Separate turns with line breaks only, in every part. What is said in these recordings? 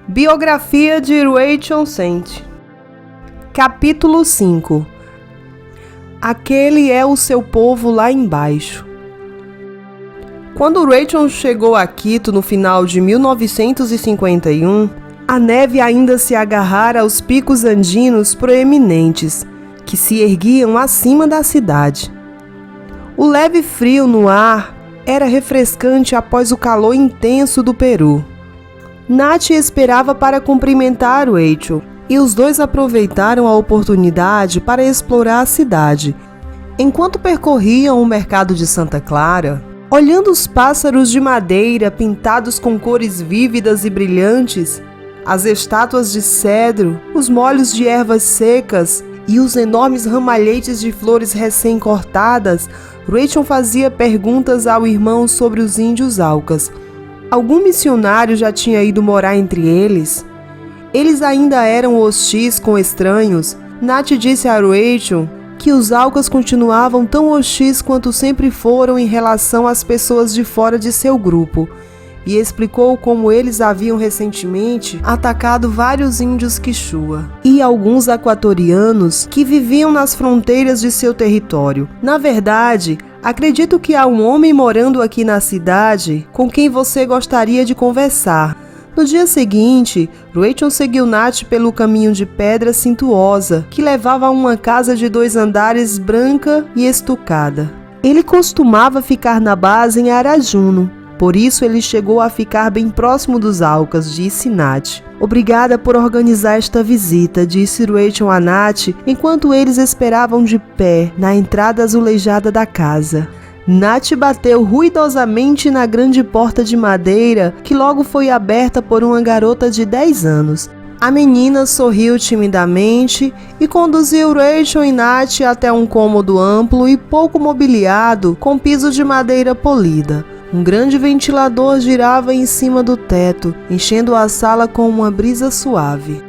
Biografia de Rachel Sent. Capítulo 5. Aquele é o seu povo lá embaixo. Quando Rachel chegou a Quito no final de 1951, a neve ainda se agarrara aos picos andinos proeminentes, que se erguiam acima da cidade. O leve frio no ar era refrescante após o calor intenso do Peru. Nath esperava para cumprimentar Rachel, e os dois aproveitaram a oportunidade para explorar a cidade. Enquanto percorriam o mercado de Santa Clara, olhando os pássaros de madeira pintados com cores vívidas e brilhantes, as estátuas de cedro, os molhos de ervas secas e os enormes ramalhetes de flores recém-cortadas, Rachel fazia perguntas ao irmão sobre os índios Aucas. Algum missionário já tinha ido morar entre eles? Eles ainda eram hostis com estranhos. Nath disse a Rachel que os Aucas continuavam tão hostis quanto sempre foram em relação às pessoas de fora de seu grupo, e explicou como eles haviam recentemente atacado vários índios Quichua e alguns equatorianos que viviam nas fronteiras de seu território. Na verdade, acredito que há um homem morando aqui na cidade com quem você gostaria de conversar. No dia seguinte, Rachel seguiu Nath pelo caminho de pedra cintuosa que levava a uma casa de 2 andares branca e estucada. Ele costumava ficar na base em Arajuno, por isso ele chegou a ficar bem próximo dos Aucas, disse Nath. Obrigada por organizar esta visita, disse Rachel a Nath, enquanto eles esperavam de pé na entrada azulejada da casa. Nath bateu ruidosamente na grande porta de madeira que logo foi aberta por uma garota de 10 anos. A menina sorriu timidamente e conduziu Rachel e Nath até um cômodo amplo e pouco mobiliado com piso de madeira polida. Um grande ventilador girava em cima do teto, enchendo a sala com uma brisa suave.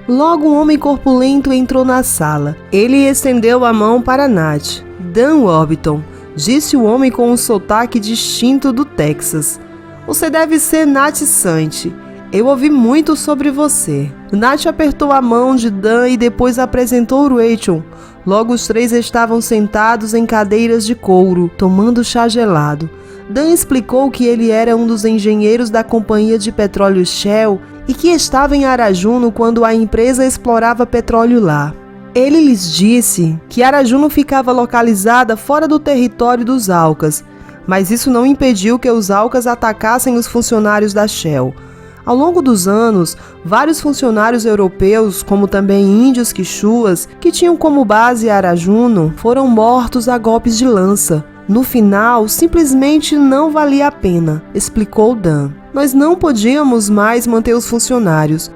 Logo um homem corpulento entrou na sala. Ele estendeu a mão para Nath. Dan Warburton, disse o homem com um sotaque distinto do Texas. Você deve ser Nath Sant. Eu ouvi muito sobre você. Nath apertou a mão de Dan e depois apresentou Rachel. Logo os três estavam sentados em cadeiras de couro, tomando chá gelado. Dan explicou que ele era um dos engenheiros da companhia de petróleo Shell e que estava em Arajuno quando a empresa explorava petróleo lá. Ele lhes disse que Arajuno ficava localizada fora do território dos Aucas, mas isso não impediu que os Aucas atacassem os funcionários da Shell. Ao longo dos anos, vários funcionários europeus, como também índios quichuas, que tinham como base Arajuno, foram mortos a golpes de lança. No final, simplesmente não valia a pena, explicou Dan. Nós não podíamos mais manter os funcionários.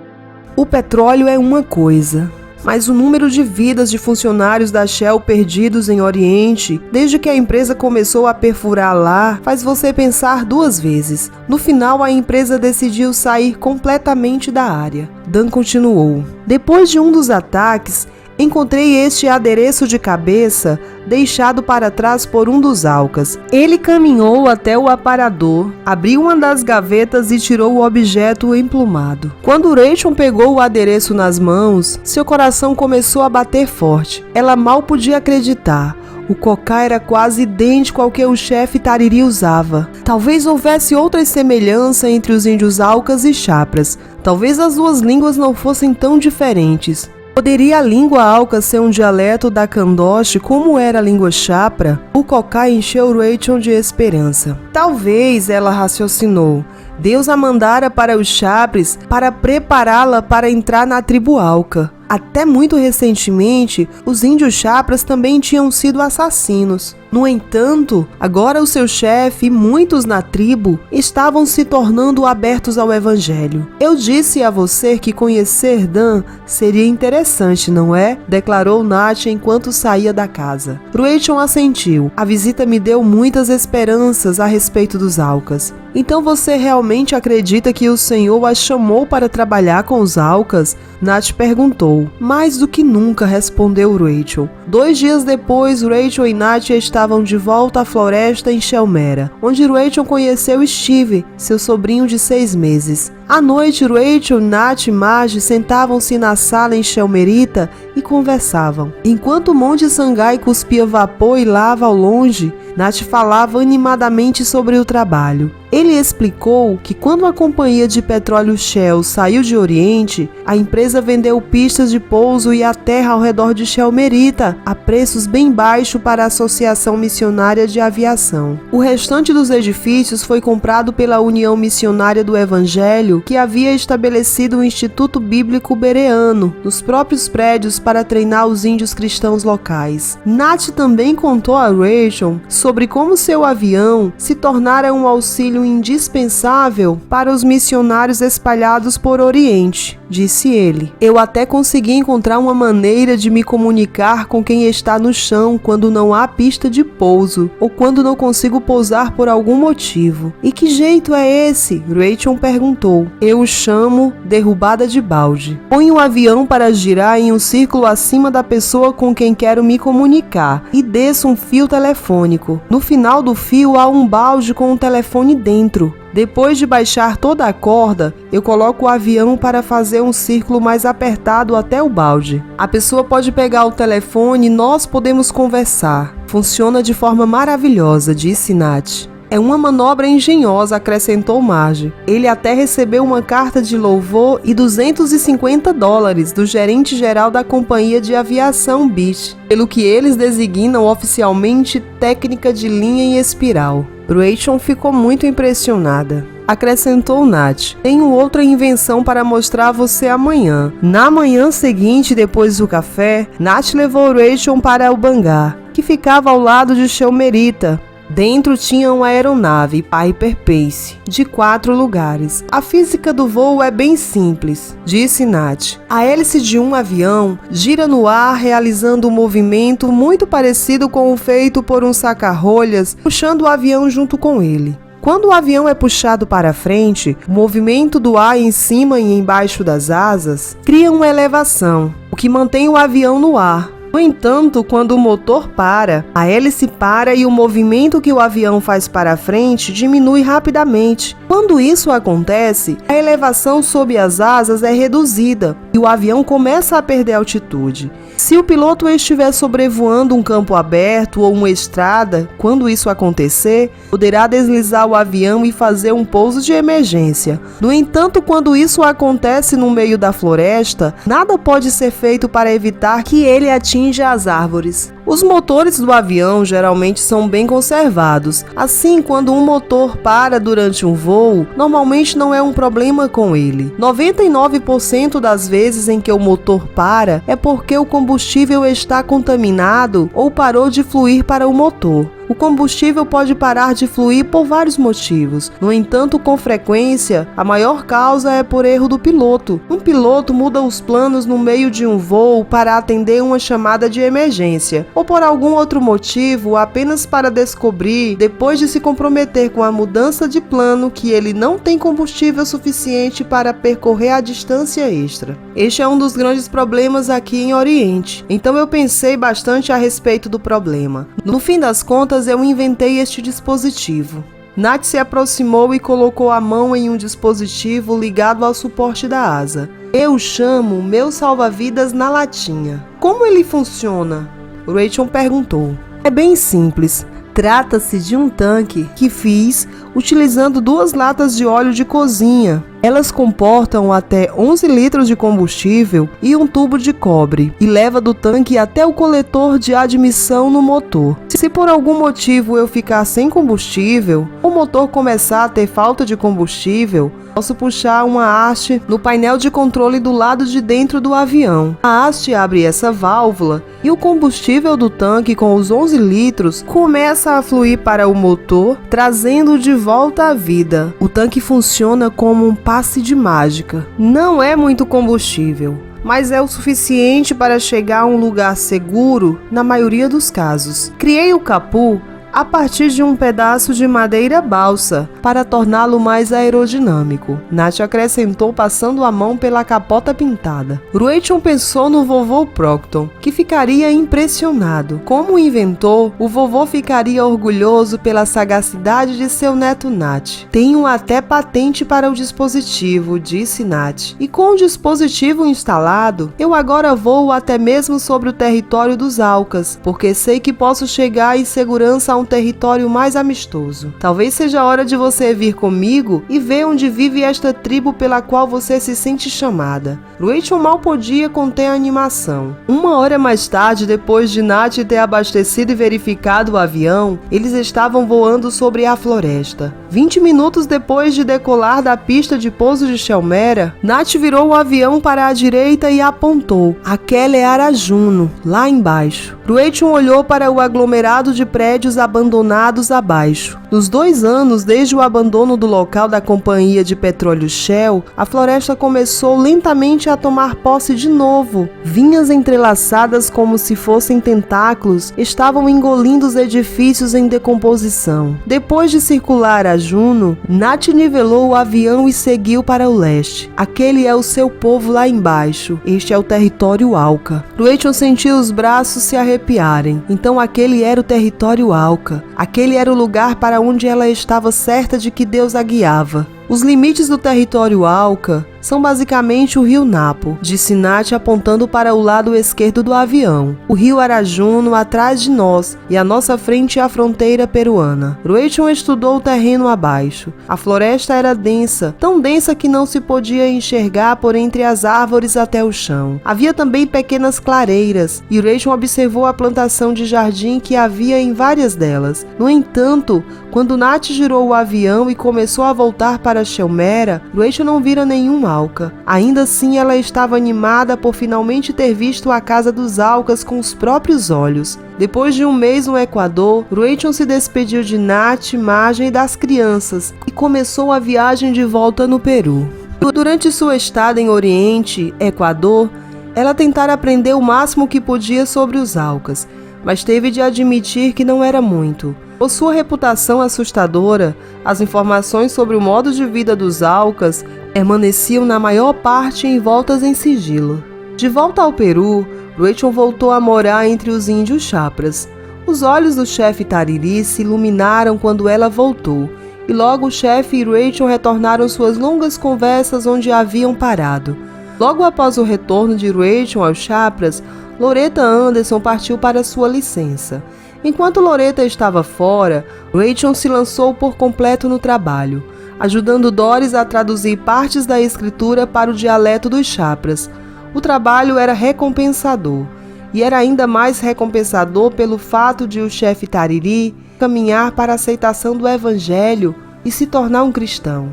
O petróleo é uma coisa, mas o número de vidas de funcionários da Shell perdidos em Oriente, desde que a empresa começou a perfurar lá, faz você pensar 2 vezes. No final, a empresa decidiu sair completamente da área. Dan continuou. Depois de um dos ataques, encontrei este adereço de cabeça deixado para trás por um dos Aucas. Ele caminhou até o aparador, abriu uma das gavetas e tirou o objeto emplumado. Quando Rachel pegou o adereço nas mãos, seu coração começou a bater forte. Ela mal podia acreditar. O cocá era quase idêntico ao que o chefe Tariri usava. Talvez houvesse outra semelhança entre os índios Aucas e Chapras. Talvez as 2 línguas não fossem tão diferentes. Poderia a língua Auca ser um dialeto da Candoche como era a língua Chapra? O cocá encheu Rachel de esperança. Talvez, ela raciocinou, Deus a mandara para os Chapres para prepará-la para entrar na tribo Auca. Até muito recentemente, os índios Chapras também tinham sido assassinos. No entanto, agora o seu chefe e muitos na tribo estavam se tornando abertos ao evangelho. Eu disse a você que conhecer Dan seria interessante, não é? Declarou Nath enquanto saía da casa. Rachel assentiu. A visita me deu muitas esperanças a respeito dos Aucas. Então você realmente acredita que o Senhor a chamou para trabalhar com os Aucas? Nath perguntou. Mais do que nunca, respondeu Rachel. 2 dias depois, Rachel e Nath estavam de volta à floresta em Shelmera, onde Rachel conheceu Steve, seu sobrinho de 6 meses. À noite, Rachel, Nat e Marge sentavam-se na sala em Shelmerita e conversavam. Enquanto Monte Sangai cuspia vapor e lava ao longe, Nat falava animadamente sobre o trabalho. Ele explicou que quando a companhia de petróleo Shell saiu de Oriente, a empresa vendeu pistas de pouso e a terra ao redor de Shelmerita a preços bem baixos para a Associação Missionária de Aviação. O restante dos edifícios foi comprado pela União Missionária do Evangelho, que havia estabelecido o Instituto Bíblico Bereano nos próprios prédios para treinar os índios cristãos locais. Nat também contou a Rachel sobre como seu avião se tornara um auxílio indispensável para os missionários espalhados por Oriente. Disse ele: eu até consegui encontrar uma maneira de me comunicar com quem está no chão quando não há pista de pouso ou quando não consigo pousar por algum motivo. E que jeito é esse? Rachel perguntou. Eu o chamo derrubada de balde. Ponho o avião para girar em um círculo acima da pessoa com quem quero me comunicar e desço um fio telefônico. No final do fio há um balde com um telefone dentro. Depois de baixar toda a corda, eu coloco o avião para fazer um círculo mais apertado até o balde. A pessoa pode pegar o telefone e nós podemos conversar. Funciona de forma maravilhosa, disse Nat. É uma manobra engenhosa, acrescentou Marge. Ele até recebeu uma carta de louvor e $250 do gerente-geral da companhia de aviação Beech, pelo que eles designam oficialmente técnica de linha em espiral. Rachel ficou muito impressionada. Acrescentou Nat. Tenho outra invenção para mostrar a você amanhã. Na manhã seguinte, depois do café, Nat levou Rachel para o hangar, que ficava ao lado de Shelmerita. Dentro tinha uma aeronave Piper Pace, de 4 lugares. A física do voo é bem simples, disse Nat. A hélice de um avião gira no ar realizando um movimento muito parecido com o feito por um saca-rolhas, puxando o avião junto com ele. Quando o avião é puxado para frente, o movimento do ar em cima e embaixo das asas cria uma elevação, o que mantém o avião no ar. No entanto, quando o motor para, a hélice para e o movimento que o avião faz para frente diminui rapidamente. Quando isso acontece, a elevação sob as asas é reduzida e o avião começa a perder altitude. Se o piloto estiver sobrevoando um campo aberto ou uma estrada, quando isso acontecer, poderá deslizar o avião e fazer um pouso de emergência. No entanto, quando isso acontece no meio da floresta, nada pode ser feito para evitar que ele atinja as árvores. Os motores do avião geralmente são bem conservados. Assim, quando um motor para durante um voo, normalmente não é um problema com ele. 99% das vezes em que o motor para é porque o combustível está contaminado ou parou de fluir para o motor. O combustível pode parar de fluir por vários motivos. No entanto, com frequência, a maior causa é por erro do piloto. Um piloto muda os planos no meio de um voo para atender uma chamada de emergência, ou por algum outro motivo, apenas para descobrir, depois de se comprometer com a mudança de plano, que ele não tem combustível suficiente para percorrer a distância extra. Este é um dos grandes problemas aqui em Oriente. Então eu pensei bastante a respeito do problema. No fim das contas, eu inventei este dispositivo. Nat se aproximou e colocou a mão em um dispositivo ligado ao suporte da asa. Eu chamo meu salva-vidas na latinha. Como ele funciona? Rachel perguntou. É bem simples. Trata-se de um tanque que fiz utilizando 2 latas de óleo de cozinha. Elas comportam até 11 litros de combustível e um tubo de cobre, e leva do tanque até o coletor de admissão no motor. Se por algum motivo eu ficar sem combustível, o motor começar a ter falta de combustível, posso puxar uma haste no painel de controle do lado de dentro do avião. A haste abre essa válvula e o combustível do tanque com os 11 litros começa a fluir para o motor, trazendo de volta à vida. O tanque funciona como um passe de mágica. Não é muito combustível, mas é o suficiente para chegar a um lugar seguro na maioria dos casos. Criei o capô a partir de um pedaço de madeira balsa, para torná-lo mais aerodinâmico. Nath acrescentou, passando a mão pela capota pintada. Rachel pensou no vovô Procton, que ficaria impressionado. Como inventor, o vovô ficaria orgulhoso pela sagacidade de seu neto Nath. Tenho até patente para o dispositivo, disse Nath. E com o dispositivo instalado, eu agora voo até mesmo sobre o território dos Alcas, porque sei que posso chegar em segurança a um território mais amistoso. Talvez seja hora de você vir comigo e ver onde vive esta tribo pela qual você se sente chamada. Rachel mal podia conter a animação. Uma hora mais tarde, depois de Nath ter abastecido e verificado o avião, eles estavam voando sobre a floresta. 20 minutos depois de decolar da pista de pouso de Shelmera, Nath virou o avião para a direita e apontou. Aquela é Arajuno, lá embaixo. Rachel olhou para o aglomerado de prédios abandonados abaixo. Nos 2 anos, desde o abandono do local da companhia de petróleo Shell, a floresta começou lentamente a tomar posse de novo. Vinhas entrelaçadas como se fossem tentáculos estavam engolindo os edifícios em decomposição. Depois de circular a Juno, Nath nivelou o avião e seguiu para o leste. Aquele é o seu povo lá embaixo. Este é o território Alca. Rachel sentiu os braços se arrepiarem. Então aquele era o território Alca. Aquele era o lugar para onde ela estava certa de que Deus a guiava. Os limites do território Alca são basicamente o rio Napo, disse Nath apontando para o lado esquerdo do avião. O rio Arajuno atrás de nós e à nossa frente a fronteira peruana. Rachel estudou o terreno abaixo. A floresta era densa, tão densa que não se podia enxergar por entre as árvores até o chão. Havia também pequenas clareiras e Rachel observou a plantação de jardim que havia em várias delas. No entanto, quando Nath girou o avião e começou a voltar para Shelmera, Rachel não vira nenhum Alca. Ainda assim, ela estava animada por finalmente ter visto a casa dos Alcas com os próprios olhos. Depois de um mês no Equador, Rachel se despediu de Nath, Margem e das crianças e começou a viagem de volta no Peru. Durante sua estada em Oriente, Equador, ela tentara aprender o máximo que podia sobre os Alcas, mas teve de admitir que não era muito. Por sua reputação assustadora, as informações sobre o modo de vida dos Alcas permaneciam na maior parte envoltas em sigilo. De volta ao Peru, Rachel voltou a morar entre os índios Chapras. Os olhos do chefe Tariri se iluminaram quando ela voltou, e logo o chefe e Rachel retornaram suas longas conversas onde haviam parado. Logo após o retorno de Rachel aos Chapras, Loretta Anderson partiu para sua licença. Enquanto Loretta estava fora, Rachel se lançou por completo no trabalho, ajudando Doris a traduzir partes da escritura para o dialeto dos Chapras. O trabalho era recompensador, e era ainda mais recompensador pelo fato de o chefe Tariri caminhar para a aceitação do Evangelho e se tornar um cristão.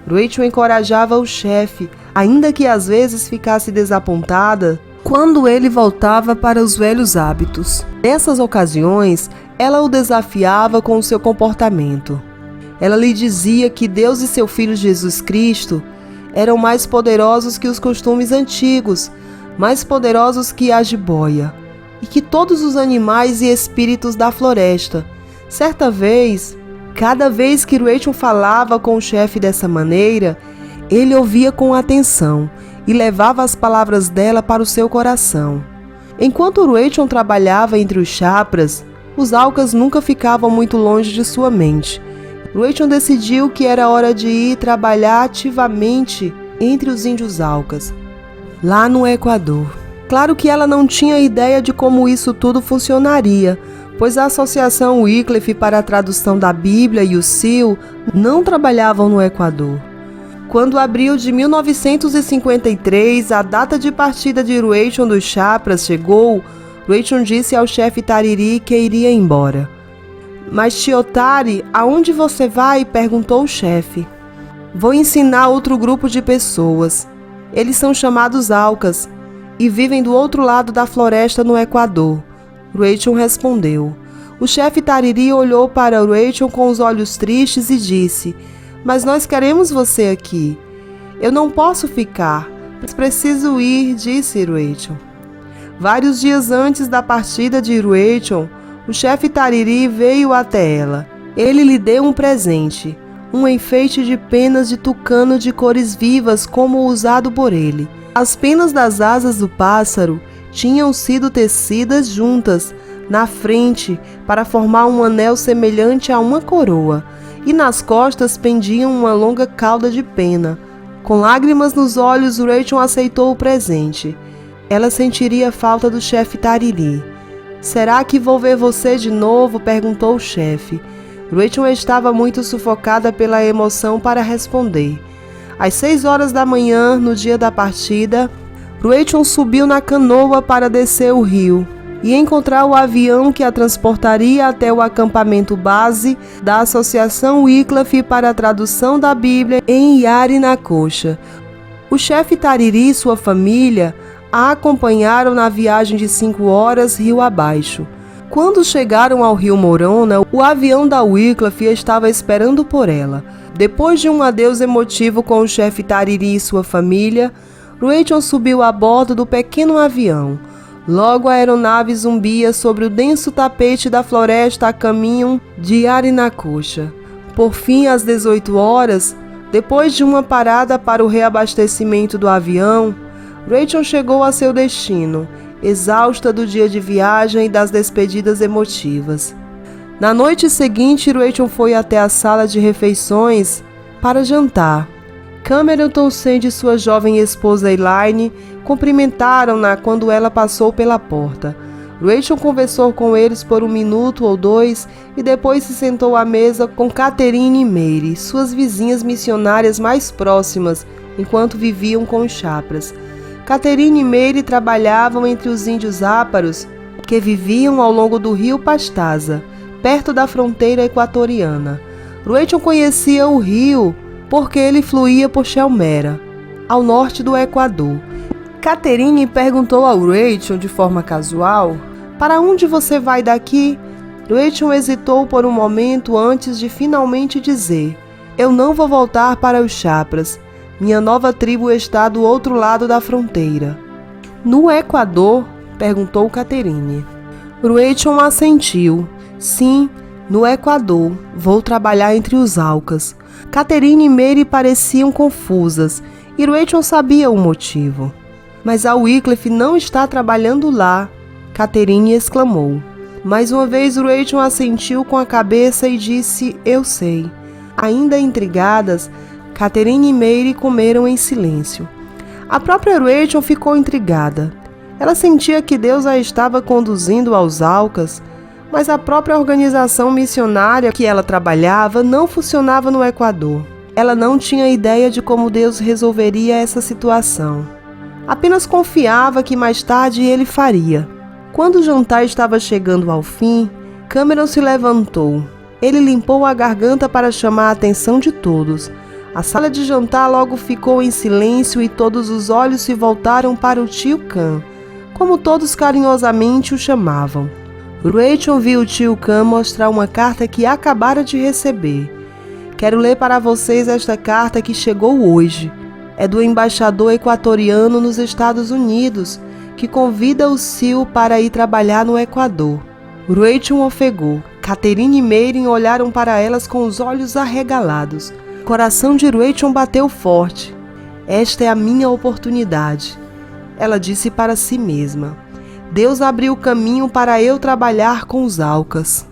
Rachel encorajava o chefe, ainda que às vezes ficasse desapontada quando ele voltava para os velhos hábitos. Nessas ocasiões, ela o desafiava com o seu comportamento. Ela lhe dizia que Deus e seu Filho Jesus Cristo eram mais poderosos que os costumes antigos, mais poderosos que a jiboia, e que todos os animais e espíritos da floresta. Certa vez, cada vez que Rachel falava com o chefe dessa maneira, ele ouvia com atenção e levava as palavras dela para o seu coração. Enquanto Rachel trabalhava entre os Chapras, os Alcas nunca ficavam muito longe de sua mente. Rachel decidiu que era hora de ir trabalhar ativamente entre os índios Alcas, lá no Equador. Claro que ela não tinha ideia de como isso tudo funcionaria, pois a Associação Wycliffe para a Tradução da Bíblia e o CIL não trabalhavam no Equador. Quando abril de 1953, a data de partida de Rachel dos Chapras chegou, Rachel disse ao chefe Tariri que iria embora. Mas Tiotari, aonde você vai? Perguntou o chefe. Vou ensinar outro grupo de pessoas. Eles são chamados Alcas e vivem do outro lado da floresta no Equador. Rachel respondeu. O chefe Tariri olhou para Rachel com os olhos tristes e disse: mas nós queremos você aqui. Eu não posso ficar, mas preciso ir, disse Rachel. Vários dias antes da partida de Rachel, O chefe Tariri veio até ela. Ele lhe deu um presente, um enfeite de penas de tucano de cores vivas como o usado por ele. As penas das asas do pássaro tinham sido tecidas juntas na frente para formar um anel semelhante a uma coroa, e nas costas pendiam uma longa cauda de pena. Com lágrimas nos olhos, Rachel aceitou o presente. Ela sentiria falta do chefe Tariri. Será que vou ver você de novo? Perguntou o chefe. Rachel estava muito sufocada pela emoção para responder. Às 6 horas da manhã, no dia da partida, Rachel subiu na canoa para descer o rio e encontrar o avião que a transportaria até o acampamento base da Associação Wycliffe para a tradução da Bíblia em Yarinacocha. O chefe Tariri e sua família a acompanharam na viagem de 5 horas rio abaixo. Quando chegaram ao rio Morona, o avião da Wycliffe estava esperando por ela. Depois de um adeus emotivo com o chefe Tariri e sua família, Rachel subiu a bordo do pequeno avião. Logo a aeronave zumbia sobre o denso tapete da floresta a caminho de Yarinacocha. Por fim, às 18 horas, depois de uma parada para o reabastecimento do avião, Rachel chegou a seu destino, exausta do dia de viagem e das despedidas emotivas. Na noite seguinte, Rachel foi até a sala de refeições para jantar. Cameron Townsend e sua jovem esposa Elaine cumprimentaram-na quando ela passou pela porta. Rachel conversou com eles por 1 minuto ou 2 e depois se sentou à mesa com Catherine e Mary, suas vizinhas missionárias mais próximas, enquanto viviam com os Chapras. Catherine e Mary trabalhavam entre os índios áparos que viviam ao longo do rio Pastaza, perto da fronteira equatoriana. Rachel conhecia o rio porque ele fluía por Chelmera, ao norte do Equador. Catherine perguntou ao Rachel de forma casual: "Para onde você vai daqui?" Rachel hesitou por um momento antes de finalmente dizer: "Eu não vou voltar para os Chapras. Minha nova tribo está do outro lado da fronteira." "No Equador?" perguntou Catherine. Rachel assentiu. "Sim, no Equador. Vou trabalhar entre os Aucas." Catherine e Mary pareciam confusas e Rachel sabia o motivo. "Mas a Wycliffe não está trabalhando lá," Catherine exclamou. Mais uma vez Rachel assentiu com a cabeça e disse: "Eu sei." Ainda intrigadas, Catherine e Mary comeram em silêncio. A própria Rachel ficou intrigada. Ela sentia que Deus a estava conduzindo aos Aucas, mas a própria organização missionária que ela trabalhava não funcionava no Equador. Ela não tinha ideia de como Deus resolveria essa situação. Apenas confiava que mais tarde ele faria. Quando o jantar estava chegando ao fim, Cameron se levantou. Ele limpou a garganta para chamar a atenção de todos. A sala de jantar logo ficou em silêncio e todos os olhos se voltaram para o tio Cam, como todos carinhosamente o chamavam. Rachel viu o tio Cam mostrar uma carta que acabara de receber. "Quero ler para vocês esta carta que chegou hoje. É do embaixador equatoriano nos Estados Unidos, que convida o Sil para ir trabalhar no Equador." Rachel ofegou. Catherine e Mary olharam para elas com os olhos arregalados. O coração de Rachel bateu forte. "Esta é a minha oportunidade," ela disse para si mesma. "Deus abriu o caminho para eu trabalhar com os Aucas."